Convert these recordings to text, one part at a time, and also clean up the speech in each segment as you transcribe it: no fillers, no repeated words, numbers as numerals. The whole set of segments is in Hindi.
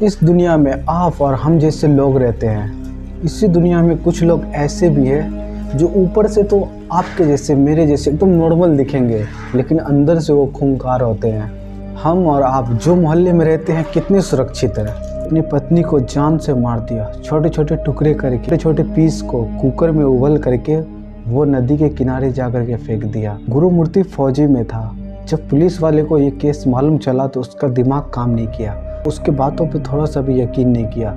इस दुनिया में आप और हम जैसे लोग रहते हैं। इसी दुनिया में कुछ लोग ऐसे भी हैं जो ऊपर से तो आपके जैसे मेरे जैसे एकदम नॉर्मल दिखेंगे, लेकिन अंदर से वो खूंखार होते हैं। हम और आप जो मोहल्ले में रहते हैं कितने सुरक्षित है। अपनी पत्नी को जान से मार दिया, छोटे छोटे टुकड़े करके, छोटे छोटे पीस को कुकर में उबल करके वो नदी के किनारे जा करके फेंक दिया। गुरुमूर्ति फौजी में था। जब पुलिस वाले को ये केस मालूम चला तो उसका दिमाग काम नहीं किया, उसके बातों पे थोड़ा सा भी यकीन नहीं किया।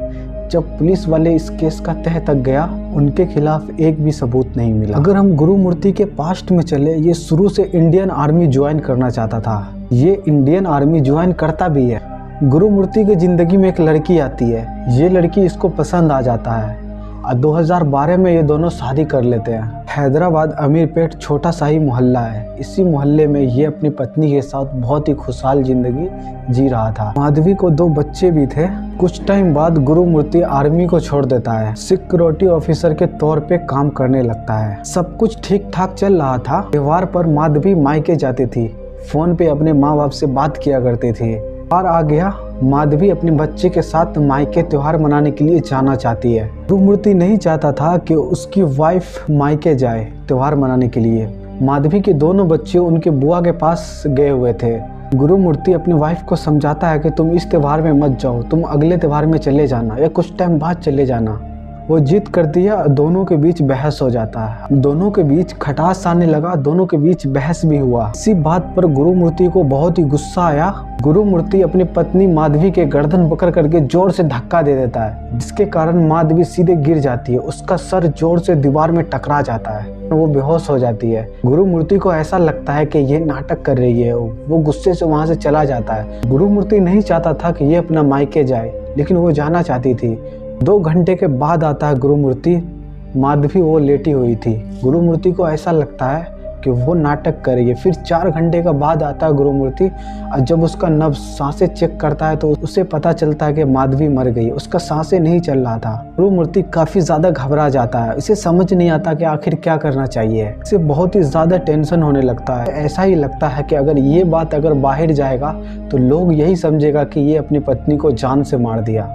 जब पुलिस वाले इस केस का तह तक गया, उनके खिलाफ एक भी सबूत नहीं मिला। अगर हम गुरुमूर्ति के पास्ट में चले, ये शुरू से इंडियन आर्मी ज्वाइन करना चाहता था। ये इंडियन आर्मी ज्वाइन करता भी है। गुरुमूर्ति की ज़िंदगी में एक लड़की आती है, ये लड़की इसको पसंद आ जाता है और 2012 में ये दोनों शादी कर लेते हैं। हैदराबाद अमीरपेट छोटा सा ही मोहल्ला है। इसी मोहल्ले में ये अपनी पत्नी के साथ बहुत ही खुशहाल जिंदगी जी रहा था। माधवी को 2 बच्चे भी थे। कुछ टाइम बाद गुरुमूर्ति आर्मी को छोड़ देता है, सिक्योरिटी ऑफिसर के तौर पे काम करने लगता है। सब कुछ ठीक ठाक चल रहा था। त्योहार पर माधवी मायके जाती थी, फोन पे अपने माँ बाप से बात किया करती थी। त्योहार आ गया, माधवी अपने बच्चे के साथ मायके त्योहार मनाने के लिए जाना चाहती है। गुरुमूर्ति नहीं चाहता था कि उसकी वाइफ मायके जाए त्योहार मनाने के लिए। माधवी के दोनों बच्चे उनके बुआ के पास गए हुए थे। गुरुमूर्ति अपनी वाइफ को समझाता है कि तुम इस त्योहार में मत जाओ, तुम अगले त्योहार में चले जाना या कुछ टाइम बाद चले जाना। वो जिद कर दिया, दोनों के बीच बहस हो जाता है। दोनों के बीच खटास आने लगा, दोनों के बीच बहस भी हुआ। इसी बात पर गुरुमूर्ति को बहुत ही गुस्सा आया। गुरुमूर्ति अपनी पत्नी माधवी के गर्दन पकड़ करके जोर से धक्का दे देता है, जिसके कारण माधवी सीधे गिर जाती है। उसका सर जोर से दीवार में टकरा जाता है, वो बेहोश हो जाती है। गुरुमूर्ति को ऐसा लगता है कि ये नाटक कर रही है। वो गुस्से से वहां से चला जाता है। गुरुमूर्ति नहीं चाहता था कि ये अपना मायके जाए, लेकिन वो जाना चाहती थी। 2 घंटे के बाद आता है गुरुमूर्ति। माधवी वो लेटी हुई थी। गुरुमूर्ति को ऐसा लगता है कि वो नाटक कर रही है। फिर 4 घंटे का बाद आता है गुरुमूर्ति, और जब उसका नब्ज सांसें चेक करता है तो उसे पता चलता है कि माधवी मर गई। उसका सांसें नहीं चल रहा था। गुरुमूर्ति काफ़ी ज़्यादा घबरा जाता है। इसे समझ नहीं आता कि आखिर क्या करना चाहिए। इसे बहुत ही ज़्यादा टेंशन होने लगता है। ऐसा ही लगता है कि अगर ये बात अगर बाहर जाएगा तो लोग यही समझेगा कि ये अपनी पत्नी को जान से मार दिया।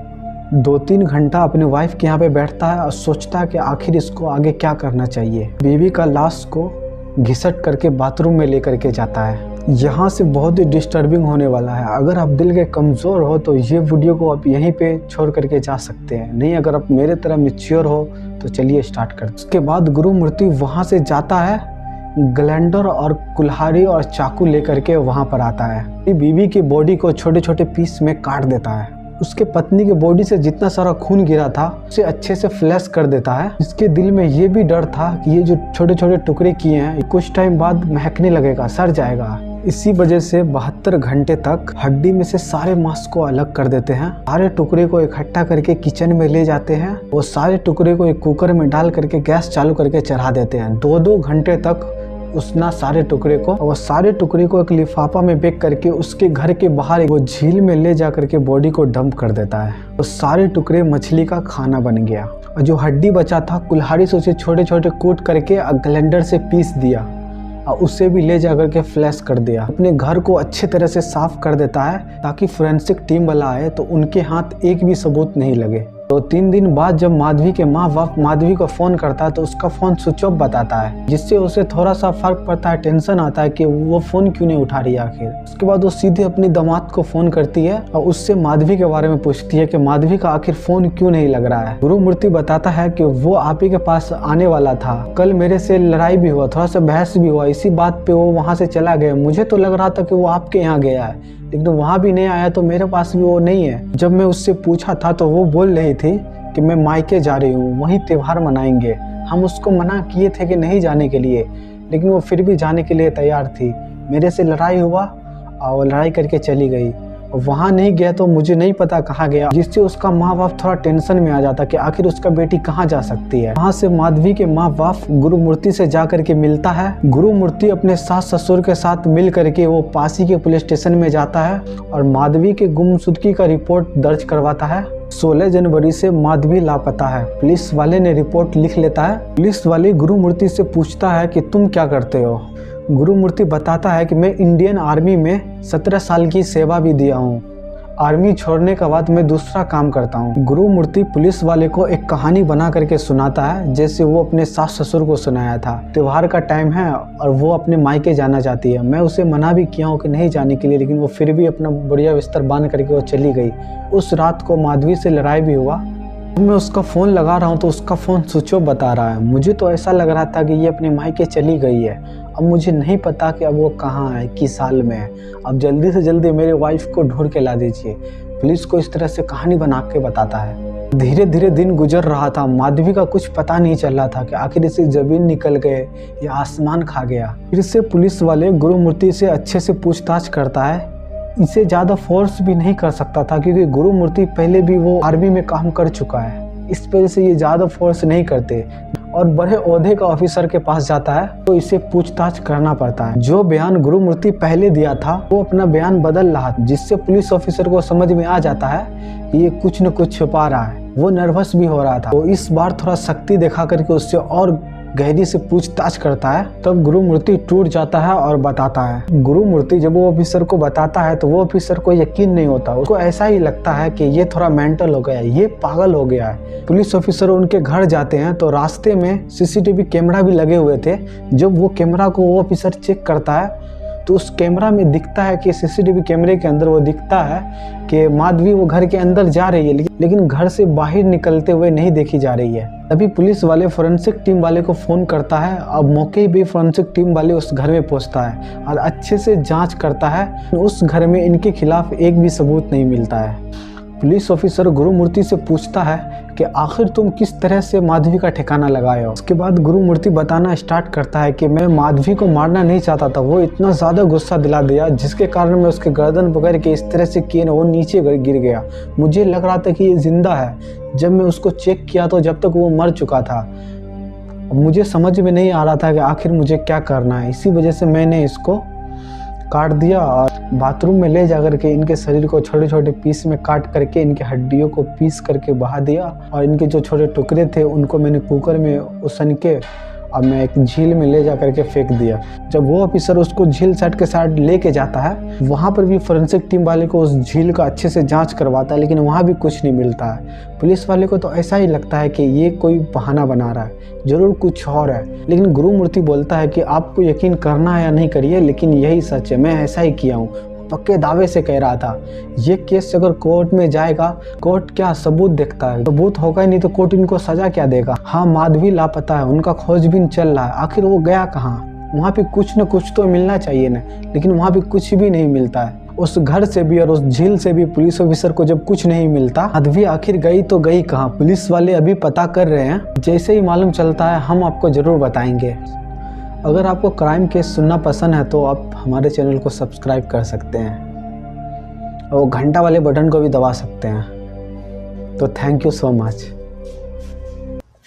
2-3 घंटा अपने वाइफ के यहाँ पे बैठता है और सोचता है कि आखिर इसको आगे क्या करना चाहिए। बीवी का लाश को घिसट करके बाथरूम में लेकर के जाता है। यहाँ से बहुत ही डिस्टर्बिंग होने वाला है। अगर आप दिल के कमज़ोर हो तो ये वीडियो को आप यहीं पे छोड़ करके जा सकते हैं। नहीं, अगर आप मेरे तरह मैच्योर हो तो चलिए स्टार्ट करते हैं। उसके बाद गुरुमूर्ति वहाँ से जाता है, ग्लैंडर और कुल्हाड़ी और चाकू लेकर के वहाँ पर आता है। बीवी की बॉडी को छोटे छोटे पीस में काट देता है। उसके पत्नी के बॉडी से जितना सारा खून गिरा था उसे अच्छे से फ्लैश कर देता है। इसके दिल में ये भी डर था कि ये जो छोटे छोटे टुकड़े किए हैं कुछ टाइम बाद महकने लगेगा, सड़ जाएगा। इसी वजह से 72 घंटे तक हड्डी में से सारे मांस को अलग कर देते हैं। सारे टुकड़े को इकट्ठा करके किचन में ले जाते हैं। वो सारे टुकड़े को एक कुकर में डाल करके गैस चालू करके चढ़ा देते हैं। 2-2 घंटे तक उसना सारे टुकड़े को, और सारे टुकड़े को एक लिफाफा में पैक करके उसके घर के बाहर वो झील में ले जा करके बॉडी को डंप कर देता है। वो सारे टुकड़े मछली का खाना बन गया। और जो हड्डी बचा था, कुल्हाड़ी से उसे छोटे छोटे कूट करके ग्लाइंडर से पीस दिया और उसे भी ले जा करके फ्लैश कर दिया। अपने घर को अच्छे तरह से साफ कर देता है ताकि फोरेंसिक टीम वाला आए तो उनके हाथ एक भी सबूत नहीं लगे। 2-3 दिन बाद जब माधवी के माँ बाप माधवी को फ़ोन करता है तो उसका फ़ोन स्विच ऑफ बताता है, जिससे उसे थोड़ा सा फर्क पड़ता है। टेंशन आता है कि वो फ़ोन क्यों नहीं उठा रही है आखिर। उसके बाद वो सीधे अपनी दामाद को फ़ोन करती है और उससे माधवी के बारे में पूछती है कि माधवी का आखिर फ़ोन क्यों नहीं लग रहा है। गुरुमूर्ति बताता है कि वो आप ही के पास आने वाला था, कल मेरे से लड़ाई भी हुआ, थोड़ा सा बहस भी हुआ, इसी बात पे वो वहाँ से चला गया। मुझे तो लग रहा था कि वो आपके यहाँ गया है, लेकिन वहाँ भी नहीं आया तो मेरे पास भी वो नहीं है। जब मैं उससे पूछा था तो वो बोल रही थी कि मैं मायके जा रही हूँ, वहीं त्योहार मनाएंगे। हम उसको मना किए थे कि नहीं जाने के लिए, लेकिन वो फिर भी जाने के लिए तैयार थी। मेरे से लड़ाई हुआ और लड़ाई करके चली गई। वहाँ नहीं गया तो मुझे नहीं पता कहाँ गया, जिससे उसका माँ बाप थोड़ा टेंशन में आ जाता कि आखिर उसका बेटी कहाँ जा सकती है। वहाँ से माधवी के माँ बाप गुरुमूर्ति से जा करके मिलता है। गुरुमूर्ति अपने सास ससुर के साथ मिल करके वो पासी के पुलिस स्टेशन में जाता है और माधवी के गुमशुदगी का रिपोर्ट दर्ज करवाता है। 16 जनवरी से माधवी लापता है। पुलिस वाले ने रिपोर्ट लिख लेता है। पुलिस वाले गुरुमूर्ति से पूछता है कि तुम क्या करते हो। गुरुमूर्ति बताता है कि मैं इंडियन आर्मी में 17 साल की सेवा भी दिया हूँ आर्मी छोड़ने के बाद मैं दूसरा काम करता हूँ। गुरुमूर्ति पुलिस वाले को एक कहानी बना करके सुनाता है, जैसे वो अपने सास ससुर को सुनाया था। त्योहार का टाइम है और वो अपने मायके जाना चाहती है। मैं उसे मना भी किया हूँ कि नहीं जाने के लिए, लेकिन वो फिर भी अपना बढ़िया बिस्तर बांध करके वो चली गई। उस रात को माधवी से लड़ाई भी हुआ। मैं उसका फ़ोन लगा रहा हूँ तो उसका फ़ोन स्विच ऑफ बता रहा है। मुझे तो ऐसा लग रहा था कि ये अपने मायके चली गई है। अब मुझे नहीं पता कि अब वो कहाँ है, किस हाल में है। अब जल्दी से जल्दी मेरे वाइफ को ढूंढ के ला दीजिए। पुलिस को इस तरह से कहानी बना के बताता है। धीरे धीरे दिन गुजर रहा था। माधवी का कुछ पता नहीं चल रहा था कि आखिर इसे ज़मीन निकल गए या आसमान खा गया। फिर से पुलिस वाले गुरुमूर्ति से अच्छे से पूछताछ करता है। इसे ज़्यादा फोर्स भी नहीं कर सकता था क्योंकि गुरुमूर्ति पहले भी वो आर्मी में काम कर चुका है। इस वजह से ये ज़्यादा फोर्स नहीं करते और बड़े ओहदे का ऑफिसर के पास जाता है तो इसे पूछताछ करना पड़ता है। जो बयान गुरुमूर्ति पहले दिया था वो अपना बयान बदल रहा था, जिससे पुलिस ऑफिसर को समझ में आ जाता है कि ये कुछ न कुछ छुपा रहा है। वो नर्वस भी हो रहा था। तो इस बार थोड़ा शक्ति दिखा करके उससे और गहरी से पूछताछ करता है। तब गुरुमूर्ति टूट जाता है और बताता है। गुरुमूर्ति जब वो ऑफिसर को बताता है तो वो ऑफिसर को यकीन नहीं होता। उसको ऐसा ही लगता है कि ये थोड़ा मेंटल हो गया है, ये पागल हो गया है। पुलिस ऑफिसर उनके घर जाते हैं तो रास्ते में सीसीटीवी कैमरा भी लगे हुए थे। जब वो कैमरा को वो ऑफिसर चेक करता है तो उस कैमरा में दिखता है कि सीसीटीवी कैमरे के अंदर वो दिखता है कि माधवी वो घर के अंदर जा रही है, लेकिन घर से बाहर निकलते हुए नहीं देखी जा रही है। तभी पुलिस वाले फोरेंसिक टीम वाले को फ़ोन करता है। अब मौके भी फोरेंसिक टीम वाले उस घर में पहुंचता है और अच्छे से जांच करता है। उस घर में इनके खिलाफ एक भी सबूत नहीं मिलता है। पुलिस ऑफिसर गुरुमूर्ति से पूछता है कि आखिर तुम किस तरह से माधवी का ठिकाना लगाए हो। उसके बाद गुरुमूर्ति बताना स्टार्ट करता है कि मैं माधवी को मारना नहीं चाहता था। वो इतना ज़्यादा गुस्सा दिला दिया जिसके कारण मैं उसके गर्दन पकड़ के इस तरह से किए ना वो नीचे गिर गया। मुझे लग रहा था कि ये जिंदा है। जब मैं उसको चेक किया तो जब तक वो मर चुका था। मुझे समझ में नहीं आ रहा था कि आखिर मुझे क्या करना है। इसी वजह से मैंने इसको काट दिया और बाथरूम में ले जा करके इनके शरीर को छोटे छोटे पीस में काट करके इनके हड्डियों को पीस करके बहा दिया और इनके जो छोटे टुकड़े थे उनको मैंने कुकर में उसन के अब मैं एक झील में ले जा करके फेंक दिया। जब वो ऑफिसर उसको झील साइड के साइड लेके जाता है, वहाँ पर भी फोरेंसिक टीम वाले को उस झील का अच्छे से जांच करवाता है, लेकिन वहाँ भी कुछ नहीं मिलता है। पुलिस वाले को तो ऐसा ही लगता है कि ये कोई बहाना बना रहा है, जरूर कुछ और है। लेकिन गुरुमूर्ति बोलता है कि आपको यकीन करना है या नहीं करिए, लेकिन यही सच है, मैं ऐसा ही किया हूँ। पक्के दावे से कह रहा था। ये केस अगर कोर्ट में जाएगा, कोर्ट क्या सबूत देखता है? सबूत होगा ही नहीं तो कोर्ट इनको सजा क्या देगा? हाँ, माधवी लापता है, उनका खोजबीन चल रहा है। आखिर वो गया कहाँ? वहाँ पे कुछ न कुछ तो मिलना चाहिए ना, लेकिन वहाँ पे कुछ भी नहीं मिलता है। उस घर से भी और उस झील से भी पुलिस ऑफिसर को जब कुछ नहीं मिलता, माधवी आखिर गई तो गई कहाँ? पुलिस वाले अभी पता कर रहे हैं। जैसे ही मालूम चलता है हम आपको जरूर बताएंगे। अगर आपको क्राइम केस सुनना पसंद है तो आप हमारे चैनल को सब्सक्राइब कर सकते हैं और घंटा वाले बटन को भी दबा सकते हैं। तो थैंक यू सो मच।